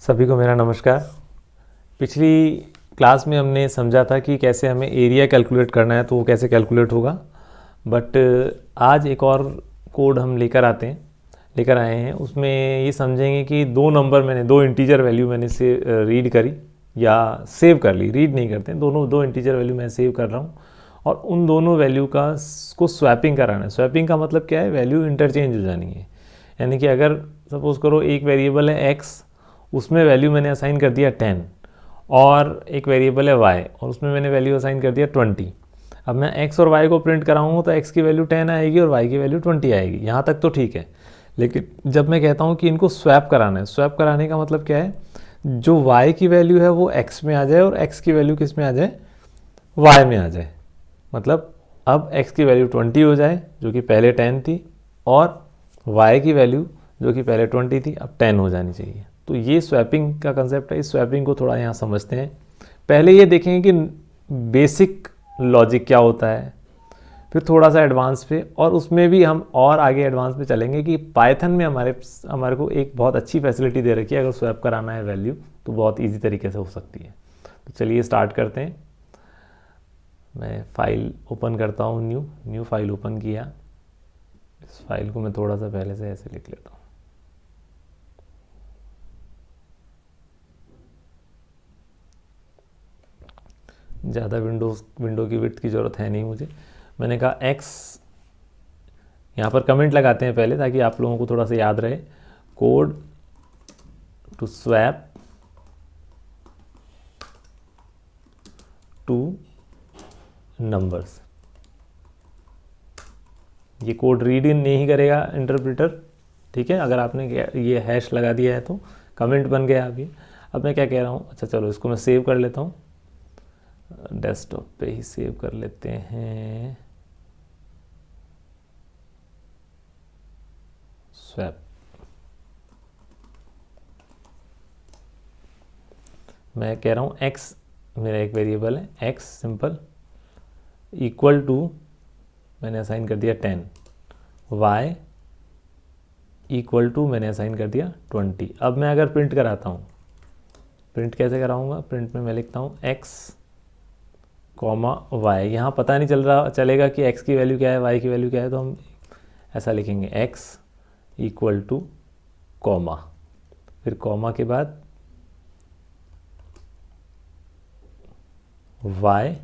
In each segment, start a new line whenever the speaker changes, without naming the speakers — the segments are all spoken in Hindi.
सभी को मेरा नमस्कार। पिछली क्लास में हमने समझा था कि कैसे हमें एरिया कैलकुलेट करना है, तो वो कैसे कैलकुलेट होगा। बट आज एक और कोड हम लेकर आए हैं। उसमें ये समझेंगे कि दो इंटीजर वैल्यू मैंने से रीड करी या सेव कर ली। रीड नहीं करते हैं, दो इंटीजर वैल्यू मैं सेव कर रहा हूँ और उन दोनों वैल्यू को स्वैपिंग कराना है। स्वैपिंग का मतलब क्या है? वैल्यू इंटरचेंज हो जानी है। यानी कि अगर सपोज करो एक वेरिएबल है x, उसमें वैल्यू मैंने असाइन कर दिया 10, और एक वेरिएबल है y और उसमें मैंने वैल्यू असाइन कर दिया 20। अब मैं x और y को प्रिंट कराऊंगा तो x की वैल्यू 10 आएगी और y की वैल्यू 20 आएगी। यहाँ तक तो ठीक है। लेकिन जब मैं कहता हूँ कि इनको स्वैप कराना है, स्वैप कराने का मतलब क्या है? जो y की वैल्यू है वो x में आ जाए और x की वैल्यू किस में आ जाए? y में आ जाए। मतलब अब x की वैल्यू 20 हो जाए जो कि पहले 10 थी, और y की वैल्यू जो कि पहले 20 थी अब 10 हो जानी चाहिए। तो ये स्वैपिंग का कंसेप्ट है। इस स्वैपिंग को थोड़ा यहाँ समझते हैं। पहले ये देखेंगे कि बेसिक लॉजिक क्या होता है, फिर थोड़ा सा एडवांस पे, और उसमें भी हम और आगे एडवांस पे चलेंगे कि पाइथन में हमारे को एक बहुत अच्छी फैसिलिटी दे रखी है। अगर स्वैप कराना है वैल्यू तो बहुत ईजी तरीके से हो सकती है। तो चलिए स्टार्ट करते हैं। मैं फाइल ओपन करता हूँ, न्यू फाइल ओपन किया। इस फाइल को मैं थोड़ा सा पहले से ऐसे लिख लेता हूँ। ज़्यादा विंडो की विड्थ की ज़रूरत है नहीं मुझे। मैंने कहा x, यहाँ पर कमेंट लगाते हैं पहले ताकि आप लोगों को थोड़ा सा याद रहे। Code to swap two numbers. ये कोड रीड इन नहीं करेगा इंटरप्रेटर, ठीक है। अगर आपने ये हैश लगा दिया है तो कमेंट बन गया अभी। अब मैं क्या कह रहा हूँ, अच्छा चलो इसको मैं सेव कर लेता हूँ। डेस्कटॉप पे ही सेव कर लेते हैं। स्वैप, मैं कह रहा हूँ x मेरा एक वेरिएबल है, x सिंपल इक्वल टू, मैंने असाइन कर दिया 10, y इक्वल टू मैंने असाइन कर दिया 20। अब मैं अगर प्रिंट कराता हूँ, प्रिंट कैसे कराऊंगा? प्रिंट में मैं लिखता हूँ x कॉमा y। यहाँ पता नहीं चलेगा कि x की वैल्यू क्या है, y की वैल्यू क्या है, तो हम ऐसा लिखेंगे x इक्वल टू कॉमा, फिर कॉमा के बाद y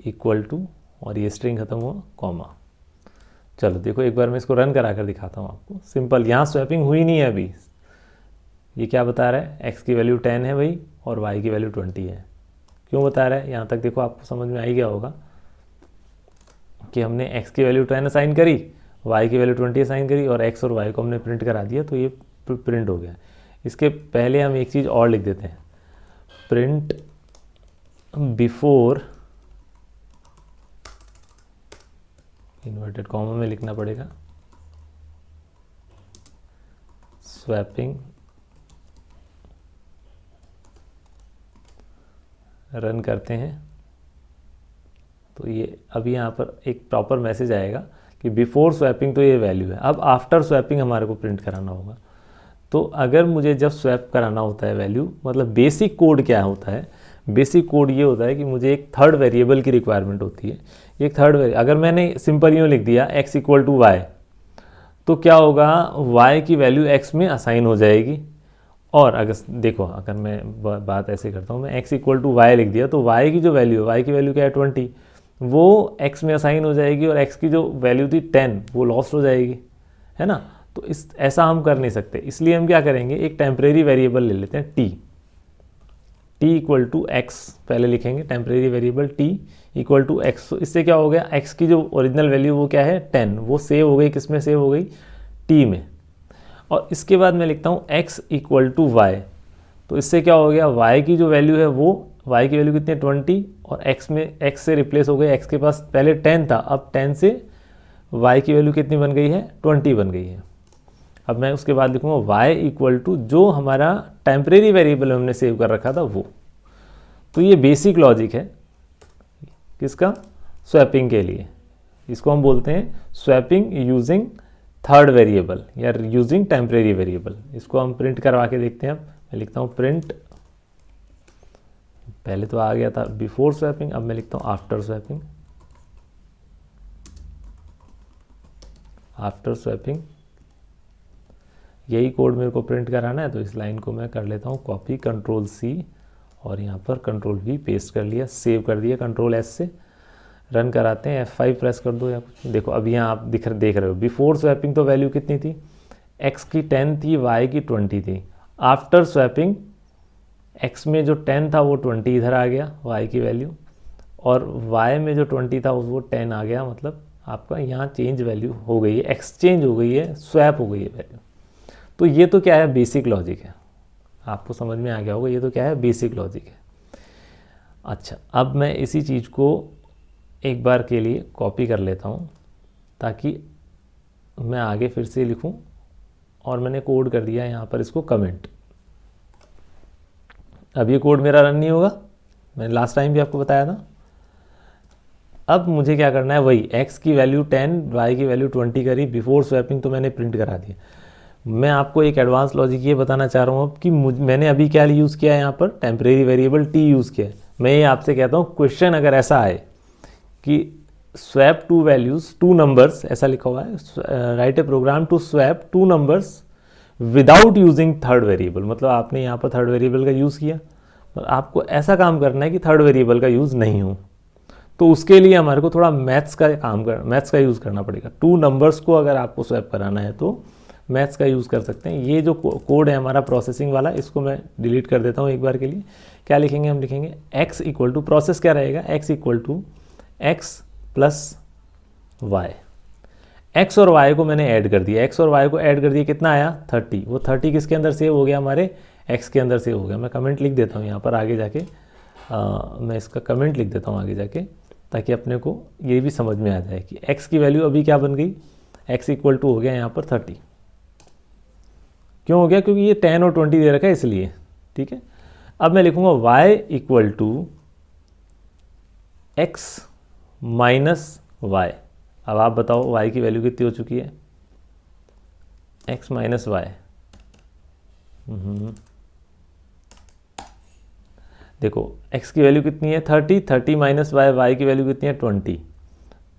इक्वल टू, और ये स्ट्रिंग खत्म हुआ कॉमा। चलो देखो एक बार मैं इसको रन करा कर दिखाता हूँ आपको। सिंपल, यहाँ स्वैपिंग हुई नहीं है अभी। ये क्या बता रहा है? x की वैल्यू 10 है भाई और y की वैल्यू 20 है। क्यों बता रहा है? यहाँ तक देखो आपको समझ में आ ही गया होगा कि हमने x की वैल्यू 10 असाइन करी, y की वैल्यू 20 असाइन करी और x और y को हमने प्रिंट करा दिया, तो ये प्रिंट हो गया। इसके पहले हम एक चीज़ और लिख देते हैं, प्रिंट बिफोर, इन्वर्टेड कॉमा में लिखना पड़ेगा, स्वैपिंग। रन करते हैं तो ये अभी यहाँ पर एक प्रॉपर मैसेज आएगा कि बिफोर स्वैपिंग तो ये वैल्यू है। अब आफ्टर स्वैपिंग हमारे को प्रिंट कराना होगा। तो अगर मुझे जब स्वैप कराना होता है वैल्यू, मतलब बेसिक कोड क्या होता है? बेसिक कोड ये होता है कि मुझे एक थर्ड वेरिएबल की रिक्वायरमेंट होती है। एक थर्ड अगर मैंने सिंपल यूँ लिख दिया x इक्वल टू वाई, तो क्या होगा? y की वैल्यू x में असाइन हो जाएगी। और अगर देखो, अगर मैं बात ऐसे करता हूँ, मैं x इक्वल टू वाई लिख दिया तो y की जो वैल्यू है, y की वैल्यू क्या है 20, वो x में असाइन हो जाएगी और x की जो वैल्यू थी 10 वो लॉस्ट हो जाएगी, है ना। तो ऐसा हम कर नहीं सकते। इसलिए हम क्या करेंगे, एक टेम्परेरी वेरिएबल ले लेते हैं t इक्वल टू x पहले लिखेंगे, temporary variable t equal to x। तो इससे क्या हो गया, x की जो ओरिजिनल वैल्यू वो क्या है 10, वो सेव हो गई, किस में सेव हो गई? t में। और इसके बाद मैं लिखता हूँ x इक्वल टू वाई। तो इससे क्या हो गया, y की जो वैल्यू है वो, y की वैल्यू कितनी है 20, और x से रिप्लेस हो गई। x के पास पहले 10 था, अब 10 से y की वैल्यू कितनी बन गई है? 20 बन गई है। अब मैं उसके बाद लिखूँगा y इक्वल टू जो हमारा टेम्परेरी वेरिएबल हमने सेव कर रखा था वो। तो ये बेसिक लॉजिक है किसका? स्वैपिंग के लिए। इसको हम बोलते हैं स्वैपिंग यूजिंग थर्ड वेरिएबल या यूजिंग टेम्परेरी वेरिएबल। इसको हम प्रिंट करवा के देखते हैं। अब मैं लिखता हूँ प्रिंट, पहले तो आ गया था बिफोर स्वैपिंग, अब मैं लिखता हूँ आफ्टर स्वैपिंग। आफ्टर स्वैपिंग यही कोड मेरे को प्रिंट कराना है, तो इस लाइन को मैं कर लेता हूँ कॉपी, कंट्रोल C और यहाँ पर कंट्रोल V पेस्ट कर लिया, सेव कर दिया, कंट्रोल S से रन कराते हैं, F5 प्रेस कर दो या कुछ। देखो अब यहाँ आप देख रहे हो बिफोर स्वैपिंग तो वैल्यू कितनी थी, x की 10 थी, y की 20 थी। आफ्टर स्वैपिंग x में जो 10 था वो 20 इधर आ गया y की वैल्यू, और y में जो 20 था वो 10 आ गया, मतलब आपका यहाँ चेंज वैल्यू हो गई है, एक्सचेंज हो गई है, स्वैप हो गई है वैल्यू। तो ये तो क्या है, बेसिक लॉजिक है, आपको समझ में आ गया होगा, ये तो क्या है, बेसिक लॉजिक है। अच्छा, अब मैं इसी चीज़ को एक बार के लिए कॉपी कर लेता हूँ ताकि मैं आगे फिर से लिखूँ, और मैंने कोड कर दिया यहाँ पर इसको कमेंट। अब ये कोड मेरा रन नहीं होगा, मैंने लास्ट टाइम भी आपको बताया था। अब मुझे क्या करना है, वही x की वैल्यू 10, y की वैल्यू 20 करी, बिफोर स्वैपिंग तो मैंने प्रिंट करा दिया। मैं आपको एक एडवांस लॉजिक ये बताना चाह रहा हूँ अब कि मैंने अभी क्या यूज़ किया है, यहाँ पर टेम्परेरी वेरिएबल t यूज़ किया है। मैं ये आपसे कहता हूँ, क्वेश्चन अगर ऐसा आए कि swap two values, two numbers, ऐसा लिखा हुआ है, write a program to swap two numbers without using third variable, मतलब आपने यहाँ पर थर्ड वेरिएबल का यूज़ किया, पर आपको ऐसा काम करना है कि थर्ड वेरिएबल का यूज़ नहीं हो। तो उसके लिए हमारे को थोड़ा मैथ्स का यूज़ करना पड़ेगा। टू नंबर्स को अगर आपको स्वैप कराना है तो मैथ्स का यूज़ कर सकते हैं। ये जो कोड है हमारा प्रोसेसिंग वाला, इसको मैं डिलीट कर देता हूँ एक बार के लिए। क्या लिखेंगे, हम लिखेंगे x इक्वल टू, प्रोसेस क्या रहेगा, x equal to x plus y. x और y को मैंने ऐड कर दिया, x और y को ऐड कर दिया, कितना आया 30। वो 30 किसके अंदर सेव हो गया, हमारे x के अंदर सेव हो गया। मैं कमेंट लिख देता हूँ यहाँ पर आगे जाके, मैं इसका कमेंट लिख देता हूँ आगे जाके, ताकि अपने को ये भी समझ में आ जाए कि x की वैल्यू अभी क्या बन गई, x इक्वल टू हो गया यहाँ पर 30। क्यों हो गया, क्योंकि ये 10 और 20 दे रखा है इसलिए, ठीक है। अब मैं लिखूँगा y equal to x minus y. अब आप बताओ y की वैल्यू कितनी हो चुकी है, x माइनस वाई। देखो x की वैल्यू कितनी है 30, 30 माइनस वाई, y की वैल्यू कितनी है 20,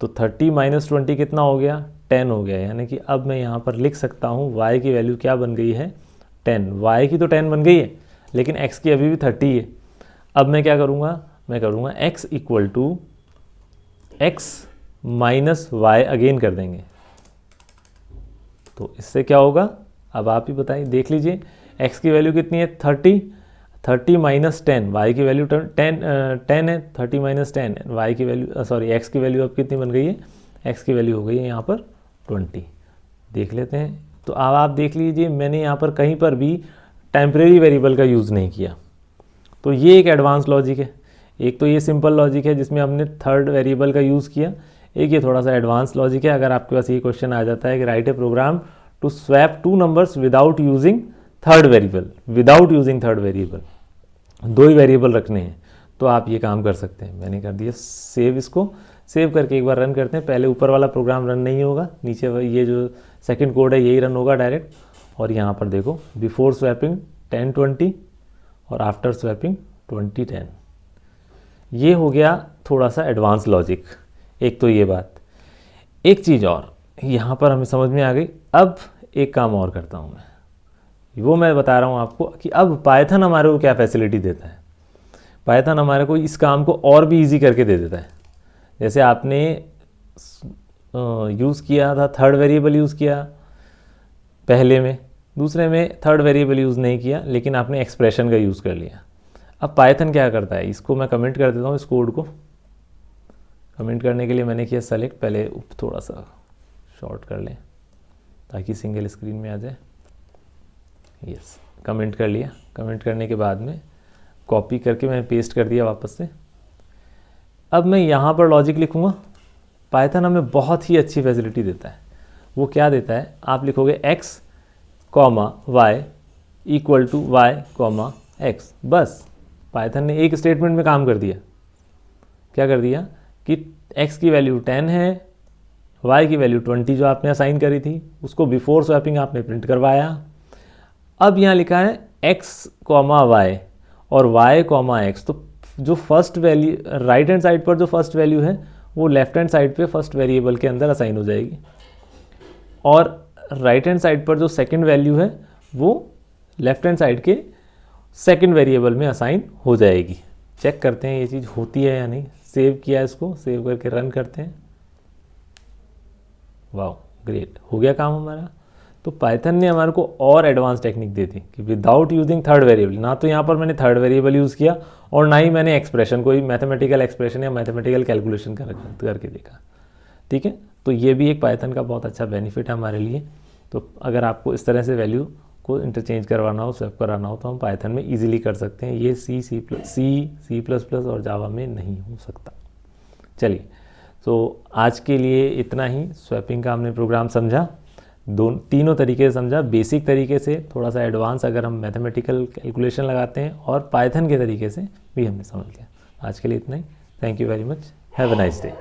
तो 30 माइनस 20 कितना हो गया, 10 हो गया। यानी कि अब मैं यहाँ पर लिख सकता हूँ y की वैल्यू क्या बन गई है 10, y की तो 10 बन गई है, लेकिन x की अभी भी 30 है। अब मैं क्या करूँगा, मैं करूँगा x equal to x minus y, again कर देंगे, तो इससे क्या होगा, अब आप ही बताइए, देख लीजिए x की वैल्यू कितनी है 30, 30 माइनस 10, वाई की वैल्यू 10 है, 30 माइनस 10, वाई की वैल्यू सॉरी x की वैल्यू अब कितनी बन गई है, x की वैल्यू हो गई है यहाँ पर 20। देख लेते हैं, तो अब आप देख लीजिए मैंने यहाँ पर कहीं पर भी टेम्परेरी वेरिएबल का यूज़ नहीं किया। तो ये एक एडवांस लॉजिक है। एक तो ये सिंपल लॉजिक है जिसमें हमने थर्ड वेरिएबल का यूज़ किया, एक ये थोड़ा सा एडवांस लॉजिक है। अगर आपके पास ये क्वेश्चन आ जाता है कि write a program to swap two numbers without using third variable, without using third variable, दो ही वेरिएबल रखने हैं, तो आप ये काम कर सकते हैं। मैंने कर दिया सेव, इसको सेव करके एक बार रन करते हैं। पहले ऊपर वाला प्रोग्राम रन नहीं होगा, नीचे ये जो सेकंड कोड है यही रन होगा डायरेक्ट। और यहाँ पर देखो बिफोर स्वैपिंग 10 20 और आफ्टर स्वैपिंग 20 10। ये हो गया थोड़ा सा एडवांस लॉजिक। एक तो ये बात, एक चीज़ और यहाँ पर हमें समझ में आ गई। अब एक काम और करता हूँ वो मैं बता रहा हूँ आपको कि अब पाइथन हमारे को क्या फैसिलिटी देता है। पाइथन हमारे को इस काम को और भी इजी करके दे देता है। जैसे आपने यूज़ किया था, थर्ड वेरिएबल यूज़ किया पहले में, दूसरे में थर्ड वेरिएबल यूज़ नहीं किया, लेकिन आपने एक्सप्रेशन का यूज़ कर लिया। अब पाइथन क्या करता है, इसको मैं कमेंट कर देता हूँ। इस कोड को कमेंट करने के लिए मैंने किया सेलेक्ट, पहले थोड़ा सा शॉर्ट कर लें ताकि सिंगल स्क्रीन में आ जाए। यस, कमेंट कर लिया। कमेंट करने के बाद में कॉपी करके मैंने पेस्ट कर दिया वापस से। अब मैं यहाँ पर लॉजिक लिखूँगा। पाइथन हमें बहुत ही अच्छी फैसिलिटी देता है। वो क्या देता है, आप लिखोगे x comma y equal to y comma x. बस पाइथन ने एक स्टेटमेंट में काम कर दिया। क्या कर दिया कि x की वैल्यू 10 है, y की वैल्यू 20 जो आपने असाइन करी थी, उसको बिफोर स्वैपिंग आपने प्रिंट करवाया। अब यहाँ लिखा है x कॉमा वाई और y कॉमा एक्स, तो जो first value right hand side पर जो फर्स्ट वैल्यू है वो लेफ्ट हैंड साइड पे फर्स्ट वेरिएबल के अंदर असाइन हो जाएगी, और राइट हैंड साइड पर जो सेकंड वैल्यू है वो लेफ्ट हैंड साइड के सेकंड वेरिएबल में असाइन हो जाएगी। चेक करते हैं ये चीज़ होती है या नहीं। सेव किया, इसको सेव करके रन करते हैं। वाह, ग्रेट, हो गया काम हमारा। तो पाइथन ने हमारे को और एडवांस टेक्निक दे दी कि विदाउट यूजिंग थर्ड वेरिएबल, ना तो यहाँ पर मैंने थर्ड वेरिएबल यूज़ किया और ना ही मैंने एक्सप्रेशन, कोई मैथमेटिकल एक्सप्रेशन या मैथमेटिकल कैलकुलेशन करके देखा। ठीक है, तो ये भी एक पाइथन का बहुत अच्छा बेनिफिट है हमारे लिए। तो अगर आपको इस तरह से वैल्यू को इंटरचेंज करवाना हो, स्वैप कराना हो, तो हम पाइथन में ईजिली कर सकते हैं। ये सी प्लस प्लस और जावा में नहीं हो सकता। चलिए, तो आज के लिए इतना ही। स्वैपिंग का हमने प्रोग्राम समझा, तीनों तरीके से समझा, बेसिक तरीके से, थोड़ा सा एडवांस अगर हम मैथमेटिकल कैलकुलेशन लगाते हैं, और पाइथन के तरीके से भी हमने समझ लिया। आज के लिए इतना ही। Thank you very much, have a nice day.